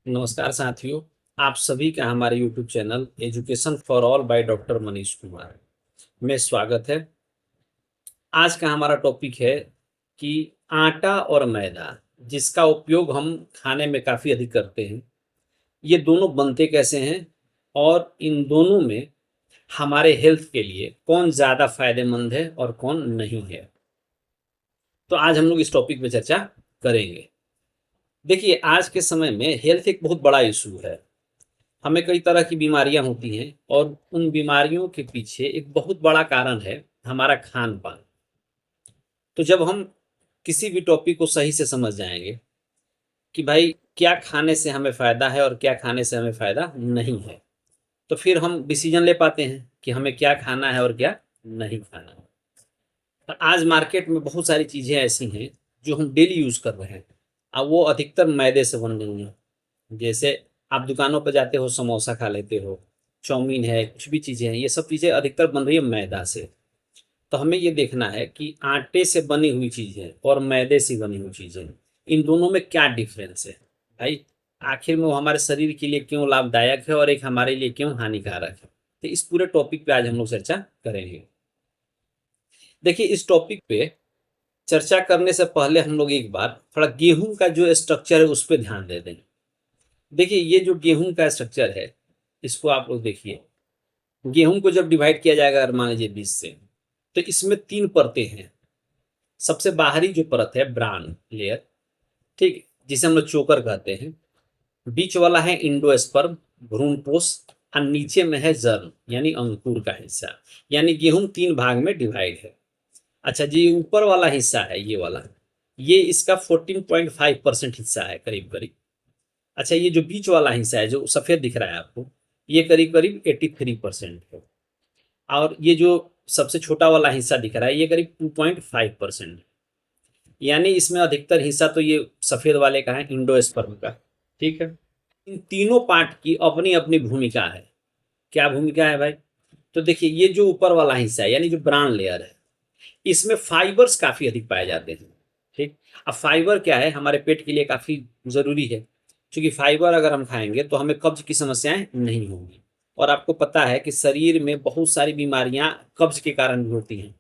नमस्कार साथियों। आप सभी का हमारे YouTube channel education for all by doctor Manish Kumar में स्वागत है। आज का हमारा टॉपिक है कि आटा और मैदा, जिसका उपयोग हम खाने में काफ़ी अधिक करते हैं, ये दोनों बनते कैसे हैं और इन दोनों में हमारे हेल्थ के लिए कौन ज़्यादा फायदेमंद है और कौन नहीं है। तो आज हम लोग इस टॉपिक पे चर्चा करेंगे। देखिए, आज के समय में हेल्थ एक बहुत बड़ा इशू है। हमें कई तरह की बीमारियां होती हैं और उन बीमारियों के पीछे एक बहुत बड़ा कारण है हमारा खान पान। तो जब हम किसी भी टॉपिक को सही से समझ जाएंगे कि भाई क्या खाने से हमें फ़ायदा है और क्या खाने से हमें फ़ायदा नहीं है, तो फिर हम डिसीजन ले पाते हैं कि हमें क्या खाना है और क्या नहीं खाना है। पर आज मार्केट में बहुत सारी चीज़ें ऐसी हैं जो हम डेली यूज़ कर रहे हैं, अब वो अधिकतर मैदे से बन रही हैं। जैसे आप दुकानों पर जाते हो, समोसा खा लेते हो, चाउमीन है, कुछ भी चीज़ें हैं, ये सब चीज़ें अधिकतर बन रही है मैदा से। तो हमें ये देखना है कि आटे से बनी हुई चीज़ें और मैदे से बनी हुई चीज़ें, इन दोनों में क्या डिफरेंस है भाई। आखिर में वो हमारे शरीर के लिए क्यों लाभदायक है और एक हमारे लिए क्यों हानिकारक है। तो इस पूरे टॉपिक पे आज हम लोग चर्चा करेंगे। देखिए, इस टॉपिक पे चर्चा करने से पहले हम लोग एक बार थोड़ा गेहूं का जो स्ट्रक्चर है उस पर ध्यान दे दें। देखिए, ये जो गेहूं का स्ट्रक्चर है, इसको आप लोग देखिए। गेहूं को जब डिवाइड किया जाएगा, अगर मान लीजिए 20 से, तो इसमें 3 परतें हैं। सबसे बाहरी जो परत है ब्रान लेयर, ठीक है, जिसे हम लोग चोकर कहते हैं। बीच वाला है इंडोस्पर्म, भ्रूणपोष, और नीचे में है जर्म यानी अंकुर का हिस्सा। यानी गेहूं 3 भाग में डिवाइड है। अच्छा जी, ऊपर वाला हिस्सा है ये वाला, ये इसका 14.5% हिस्सा है करीब करीब। अच्छा, ये जो बीच वाला हिस्सा है जो सफ़ेद दिख रहा है आपको, ये करीब करीब 83% है। और ये जो सबसे छोटा वाला हिस्सा दिख रहा है, ये करीब 2.5%। यानी इसमें अधिकतर हिस्सा तो ये सफ़ेद वाले का है, इंडोस्पर्म का। ठीक है। इन तीनों पार्ट की अपनी अपनी भूमिका है। क्या भूमिका है भाई? तो देखिए, ये जो ऊपर वाला हिस्सा है यानी जो ब्राउन लेयर है, इसमें फाइबर्स काफ़ी अधिक पाए जाते हैं। ठीक। अब फाइबर क्या है, हमारे पेट के लिए काफ़ी ज़रूरी है, क्योंकि फाइबर अगर हम खाएंगे तो हमें कब्ज की समस्याएं नहीं होंगी। और आपको पता है कि शरीर में बहुत सारी बीमारियां कब्ज के कारण भी होती हैं।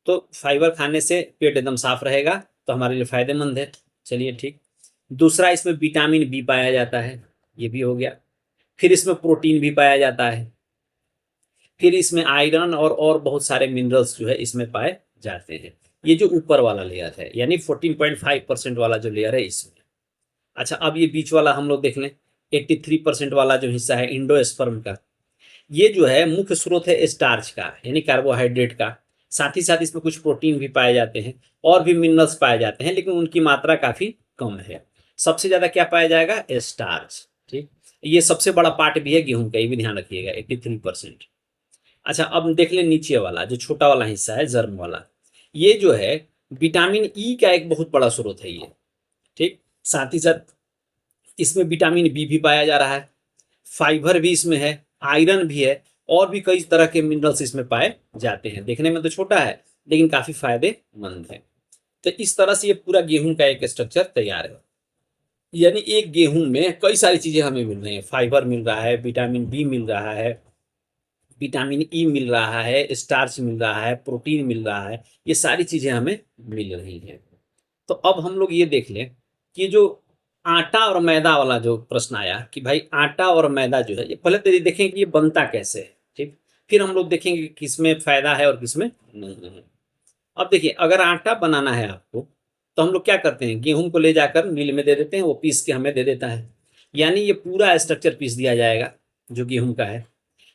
तो फाइबर खाने से पेट एकदम साफ रहेगा, तो हमारे लिए फ़ायदेमंद है। चलिए ठीक। दूसरा, इसमें विटामिन बी पाया जाता है, ये भी हो गया। फिर इसमें प्रोटीन भी पाया जाता है। फिर इसमें आयरन और बहुत सारे मिनरल्स जो है इसमें पाए जाते हैं। ये जो ऊपर वाला लेयर है यानी 14.5% वाला जो लेयर है इसमें। अच्छा, अब ये बीच वाला हम लोग देख लें। 83% वाला जो हिस्सा है इंडोस्पर्म का, ये जो है मुख्य स्रोत है स्टार्च का यानी कार्बोहाइड्रेट का। साथ ही साथ इसमें कुछ प्रोटीन भी पाए जाते हैं और भी मिनरल्स पाए जाते हैं, लेकिन उनकी मात्रा काफ़ी कम है। सबसे ज़्यादा क्या पाया जाएगा? स्टार्च। ठीक। ये सबसे बड़ा पार्ट भी है गेहूं का, ये भी ध्यान रखिएगा, 83%। अच्छा, अब देख लें नीचे वाला जो छोटा वाला हिस्सा है, जर्म वाला। ये जो है विटामिन ई का एक बहुत बड़ा स्रोत है ये। ठीक। साथ ही साथ इसमें विटामिन बी भी पाया जा रहा है, फाइबर भी इसमें है, आयरन भी है, और भी कई तरह के मिनरल्स इसमें पाए जाते हैं। देखने में तो छोटा है लेकिन काफ़ी फायदेमंद है। तो इस तरह से ये पूरा गेहूं का एक स्ट्रक्चर तैयार है। यानी एक गेहूं में कई सारी चीज़ें हमें मिल रही हैं। फाइबर मिल रहा है, विटामिन बी मिल रहा है, विटामिन ई मिल रहा है, स्टार्च मिल रहा है, प्रोटीन मिल रहा है। ये सारी चीज़ें हमें मिल रही हैं। तो अब हम लोग ये देख लें कि जो आटा और मैदा वाला जो प्रश्न आया कि भाई आटा और मैदा जो है, ये पहले तो ये देखें कि ये बनता कैसे है। ठीक। फिर हम लोग देखेंगे कि किसमें फ़ायदा है और किसमें नहीं है। अब देखिए, अगर आटा बनाना है आपको, तो हम लोग क्या करते हैं, गेहूं को ले जाकर मिल में दे देते हैं, वो पीस के हमें दे देता है। यानी ये पूरा स्ट्रक्चर पीस दिया जाएगा जो गेहूं का है।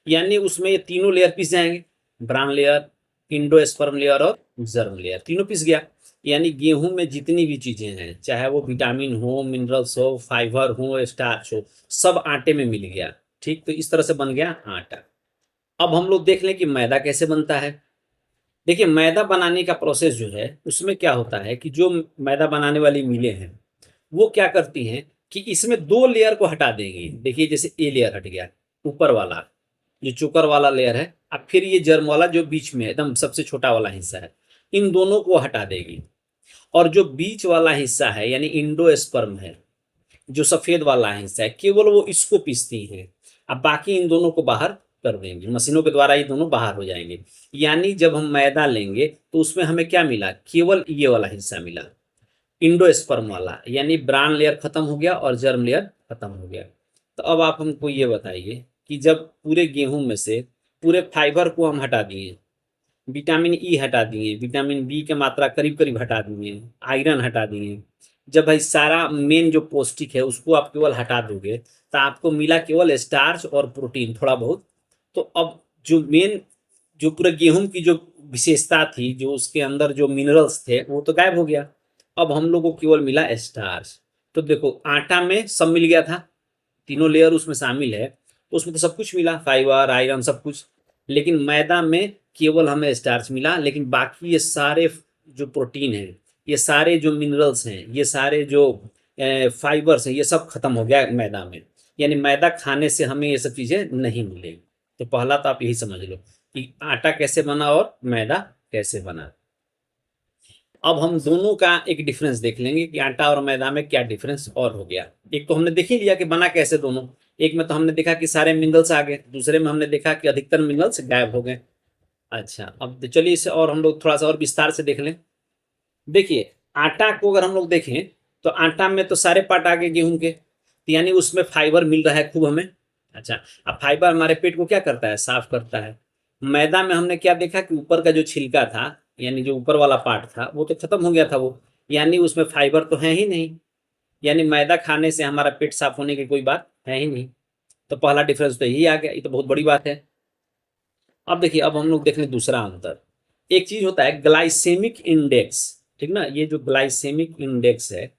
यानी उसमें ये तीनों लेयर पीस जाएंगे, ब्राउन लेयर, इंडोस्पर्म लेयर और जर्म लेयर, तीनों पीस गया। यानी गेहूं में जितनी भी चीज़ें हैं, चाहे वो विटामिन हो, मिनरल्स हो, फाइबर हो, स्टार्च हो, सब आटे में मिल गया। ठीक। तो इस तरह से बन गया आटा। अब हम लोग देख लें कि मैदा कैसे बनता है। देखिए, मैदा बनाने का प्रोसेस जो है उसमें क्या होता है कि जो मैदा बनाने वाली मिलें हैं, वो क्या करती हैं कि इसमें 2 लेयर को हटा देंगी। देखिए, जैसे ए लेयर हट गया, ऊपर वाला जो चोकर वाला लेयर है, अब फिर ये जर्म वाला जो बीच में एकदम सबसे छोटा वाला हिस्सा है, इन दोनों को हटा देगी। और जो बीच वाला हिस्सा है यानी इंडोस्पर्म है, जो सफेद वाला हिस्सा है केवल वो इसको पीसती हैं। अब बाकी इन दोनों को बाहर कर देंगे, मशीनों के द्वारा ये दोनों बाहर हो जाएंगे। यानी जब हम मैदा लेंगे तो उसमें हमें क्या मिला, केवल ये वाला हिस्सा मिला, इंडोस्पर्म वाला, यानी ब्रान लेयर खत्म हो गया और जर्म लेयर खत्म हो गया। तो अब आप हमको ये बताइए कि जब पूरे गेहूं में से पूरे फाइबर को हम हटा दिए, विटामिन ई हटा दिए, विटामिन बी की मात्रा करीब करीब हटा दिए, आयरन हटा दिए, जब भाई सारा मेन जो पौष्टिक है उसको आप केवल हटा दोगे तो आपको मिला केवल स्टार्च और प्रोटीन थोड़ा बहुत। तो अब जो मेन जो पूरे गेहूं की जो विशेषता थी, जो उसके अंदर जो मिनरल्स थे वो तो गायब हो गया। अब हम लोग को केवल मिला स्टार्च। तो देखो आटा में सब मिल गया था, तीनों लेयर उसमें शामिल है, तो उसमें तो सब कुछ मिला, फाइबर आयरन सब कुछ। लेकिन मैदा में केवल हमें स्टार्च मिला, लेकिन बाकी ये सारे जो प्रोटीन है, ये सारे जो मिनरल्स हैं, ये सारे जो फाइबर्स हैं, ये सब खत्म हो गया मैदा में। यानी मैदा खाने से हमें ये सब चीज़ें नहीं मिलेगी। तो पहला तो आप यही समझ लो कि आटा कैसे बना और मैदा कैसे बना। अब हम दोनों का एक डिफरेंस देख लेंगे कि आटा और मैदा में क्या डिफरेंस और हो गया। एक तो हमने देख ही लिया कि बना कैसे दोनों, एक में तो हमने देखा कि सारे मिनरल्स आ गए, दूसरे में हमने देखा कि अधिकतर मिनरल्स गायब हो गए। अच्छा, अब तो चलिए इसे और हम लोग थोड़ा सा और विस्तार से देख लें। देखिए आटा को अगर हम लोग देखें तो आटा में तो सारे पार्ट आ गए गेहूं के, तो यानी उसमें फाइबर मिल रहा है खूब हमें। अच्छा, अब फाइबर हमारे पेट को क्या करता है, साफ करता है। मैदा में हमने क्या देखा कि ऊपर का जो छिलका था, यानी जो ऊपर वाला पार्ट था वो तो खत्म हो गया था वो, यानी उसमें फाइबर तो है ही नहीं। यानी मैदा खाने से हमारा पेट साफ होने की कोई बात है ही नहीं। तो पहला डिफरेंस तो यही आ गया, ये तो बहुत बड़ी बात है। अब देखिए, अब हम लोग देख लें दूसरा अंतर। एक चीज होता है ग्लाइसेमिक इंडेक्स, ठीक ना। ये जो ग्लाइसेमिक इंडेक्स है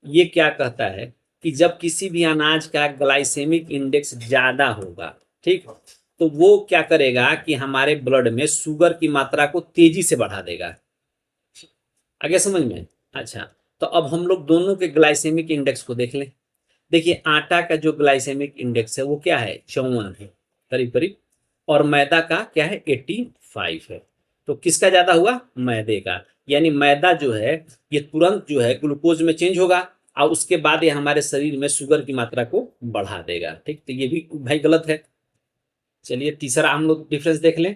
ये क्या कहता है कि जब किसी भी अनाज का ग्लाइसेमिक इंडेक्स ज्यादा होगा, ठीक, तो वो क्या करेगा कि हमारे ब्लड में शुगर की मात्रा को तेजी से बढ़ा देगा। आगे समझ में। अच्छा, तो अब हम लोग दोनों के ग्लाइसेमिक इंडेक्स को देख लें। देखिए आटा का जो ग्लाइसेमिक इंडेक्स है वो क्या है, 54 है करीब करीब, और मैदा का क्या है, 85 है। तो किसका ज्यादा हुआ, मैदे का। यानी मैदा जो है ये तुरंत जो है ग्लूकोज में चेंज होगा और उसके बाद ये हमारे शरीर में शुगर की मात्रा को बढ़ा देगा। ठीक, तो ये भी भाई गलत है। चलिए तीसरा हम लोग डिफरेंस देख लें।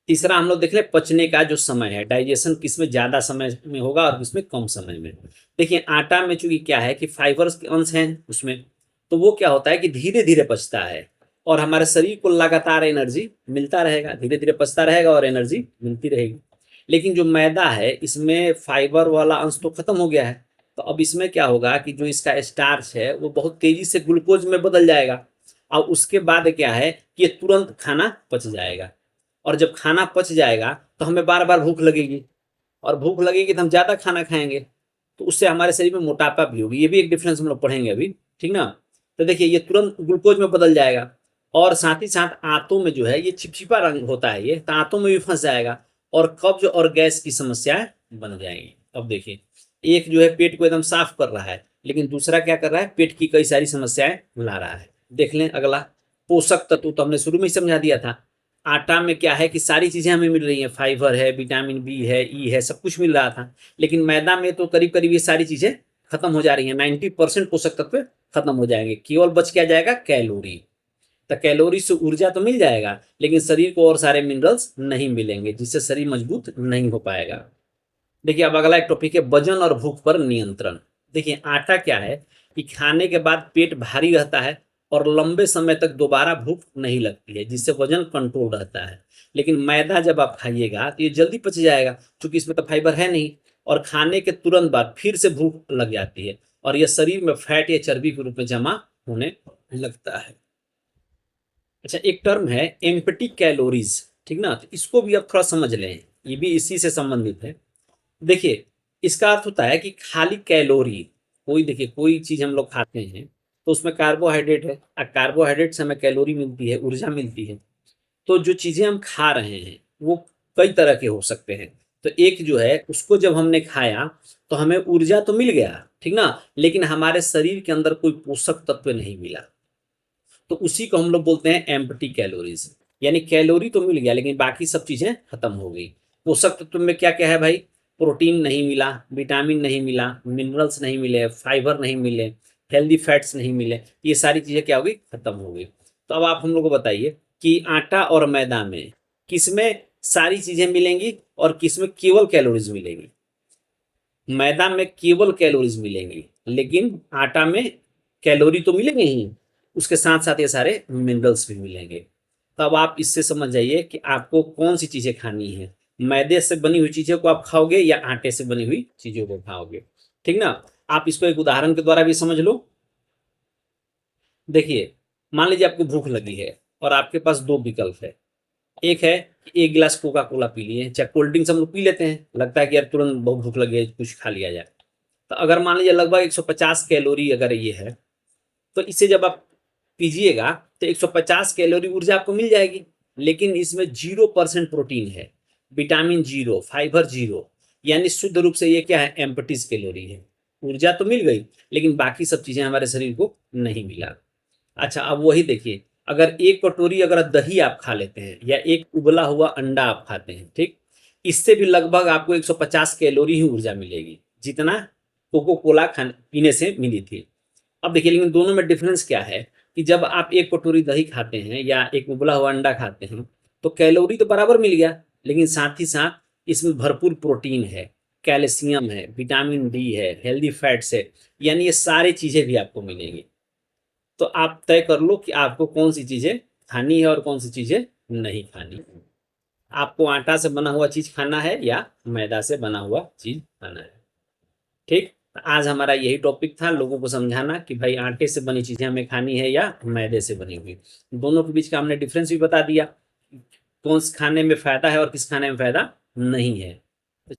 तीसरा हम लोग देख लें पचने का जो समय है, डाइजेशन किसमें ज्यादा समय में होगा और किसमें कम समय में। देखिए आटा में चूंकि क्या है कि फाइबर्स के अंश हैं उसमें, तो वो क्या होता है कि धीरे धीरे पचता है और हमारे शरीर को लगातार एनर्जी मिलता रहेगा, धीरे धीरे पचता रहेगा और एनर्जी मिलती रहेगी। लेकिन जो मैदा है इसमें फाइबर वाला अंश तो खत्म हो गया है, तो अब इसमें क्या होगा कि जो इसका स्टार्च है वो बहुत तेजी से ग्लूकोज में बदल जाएगा और उसके बाद क्या है कि ये तुरंत खाना पच जाएगा। और जब खाना पच जाएगा तो हमें बार बार भूख लगेगी, और भूख लगेगी तो हम ज़्यादा खाना खाएंगे, तो उससे हमारे शरीर में मोटापा भी होगी। ये भी एक डिफरेंस हम लोग पढ़ेंगे अभी, ठीक ना। तो देखिए ये तुरंत ग्लूकोज में बदल जाएगा और साथ ही साथ आंतों में जो है ये चिपचिपा रंग होता है, ये तो आंतों में भी फंस जाएगा और कब्ज और गैस की समस्याएं बन जाएंगी। अब देखिए एक जो है पेट को एकदम साफ कर रहा है, लेकिन दूसरा क्या कर रहा है, पेट की कई सारी समस्याएं ला रहा है। देख लें अगला, पोषक तत्व तो हमने शुरू में ही समझा दिया था। आटा में क्या है कि सारी चीजें हमें मिल रही हैं, फाइबर है, विटामिन बी है, ई है, सब कुछ मिल रहा था। लेकिन मैदा में तो करीब करीब ये सारी चीजें खत्म हो जा रही हैं, 90% पोषक तत्व खत्म हो जाएंगे, केवल बच क्या जाएगा, कैलोरी। तो कैलोरी से ऊर्जा तो मिल जाएगा लेकिन शरीर को और सारे मिनरल्स नहीं मिलेंगे, जिससे शरीर मजबूत नहीं हो पाएगा। देखिए अब अगला एक टॉपिक है वजन और भूख पर नियंत्रण। देखिए आटा क्या है कि खाने के बाद पेट भारी रहता है और लंबे समय तक दोबारा भूख नहीं लगती है, जिससे वजन कंट्रोल रहता है। लेकिन मैदा जब आप खाइएगा तो ये जल्दी पच जाएगा क्योंकि इसमें तो फाइबर है नहीं, और खाने के तुरंत बाद फिर से भूख लग जाती है और यह शरीर में फैट या चर्बी के रूप में जमा होने लगता है। अच्छा, एक टर्म है एम्प्टी कैलोरीज, ठीक ना, तो इसको भी आप थोड़ा समझ लें, ये भी इसी से संबंधित है। देखिए इसका अर्थ होता है कि खाली कैलोरी, कोई देखिए कोई चीज हम लोग खाते हैं तो उसमें कार्बोहाइड्रेट है, और कार्बोहाइड्रेट से हमें कैलोरी मिलती है, ऊर्जा मिलती है। तो जो चीजें हम खा रहे हैं वो कई तरह के हो सकते हैं। तो एक जो है उसको जब हमने खाया तो हमें ऊर्जा तो मिल गया, ठीक ना, लेकिन हमारे शरीर के अंदर कोई पोषक तत्व नहीं मिला, तो उसी को हम लोग बोलते हैं एम्प्टी कैलोरीज। यानी कैलोरी तो मिल गया लेकिन बाकी सब चीजें खत्म हो गई। पोषक तत्व में क्या क्या है भाई, प्रोटीन नहीं मिला, विटामिन नहीं मिला, मिनरल्स नहीं मिले, फाइबर नहीं मिले, हेल्दी फैट्स नहीं मिले, ये सारी चीज़ें क्या होगी, खत्म हो गई। तो अब आप हम लोग को बताइए कि आटा और मैदा में किसमें सारी चीज़ें मिलेंगी और किसमें केवल कैलोरीज मिलेंगी। मैदा में केवल कैलोरीज मिलेंगी, लेकिन आटा में कैलोरी तो मिलेंगे ही, उसके साथ साथ ये सारे मिनरल्स भी मिलेंगे। तो अब आप इससे समझ जाइए कि आपको कौन सी चीज़ें खानी है, मैदे से बनी हुई चीज़ों को आप खाओगे या आटे से बनी हुई चीज़ों को खाओगे। ठीक ना। आप इसको एक उदाहरण के द्वारा भी समझ लो। देखिए, मान लीजिए आपको भूख लगी है और आपके पास दो विकल्प है। एक है कि एक गिलास कोका कोला पी लिए, चाहे कोल्ड ड्रिंक्स हम लोग पी लेते हैं, लगता है कि यार तुरंत बहुत भूख लगी है, कुछ खा लिया जाए। तो अगर मान लीजिए लगभग 150 कैलोरी अगर ये है, तो इसे जब आप पीजिएगा तो 150 कैलोरी ऊर्जा आपको मिल जाएगी, लेकिन इसमें 0% प्रोटीन है, विटामिन जीरो, फाइबर जीरो, यानी शुद्ध रूप से ये क्या है, एम्प्टीज कैलोरी है। ऊर्जा तो मिल गई, लेकिन बाकी सब चीजें हमारे शरीर को नहीं मिला। अच्छा, अब वही देखिए, अगर एक कटोरी अगर दही आप खा लेते हैं या एक उबला हुआ अंडा आप खाते हैं, ठीक, इससे भी लगभग आपको 150 कैलोरी ही ऊर्जा मिलेगी, जितना कोको कोला खाने पीने से मिली थी। अब देखिए, लेकिन दोनों में डिफरेंस क्या है कि जब आप एक कटोरी दही खाते हैं या एक उबला हुआ अंडा खाते हैं, तो कैलोरी तो बराबर मिल गया, लेकिन साथ ही साथ इसमें भरपूर प्रोटीन है, कैल्शियम है, विटामिन डी है, हेल्दी फैट्स है, यानी ये सारी चीज़ें भी आपको मिलेंगी। तो आप तय कर लो कि आपको कौन सी चीज़ें खानी है और कौन सी चीज़ें नहीं खानी है। आपको आटा से बना हुआ चीज़ खाना है या मैदा से बना हुआ चीज़ खाना है। ठीक, आज हमारा यही टॉपिक था, लोगों को समझाना कि भाई आटे से बनी चीज़ें हमें खानी है या मैदे से बनी हुई। दोनों के बीच का हमने डिफरेंस भी बता दिया, कौन खाने में फ़ायदा है और किस खाने में फ़ायदा नहीं है। तो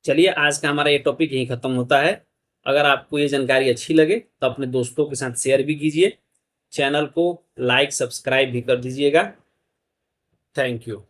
चलिए, आज का हमारा ये टॉपिक यहीं ख़त्म होता है। अगर आपको ये जानकारी अच्छी लगे तो अपने दोस्तों के साथ शेयर भी कीजिए, चैनल को लाइक सब्सक्राइब भी कर दीजिएगा। Thank you.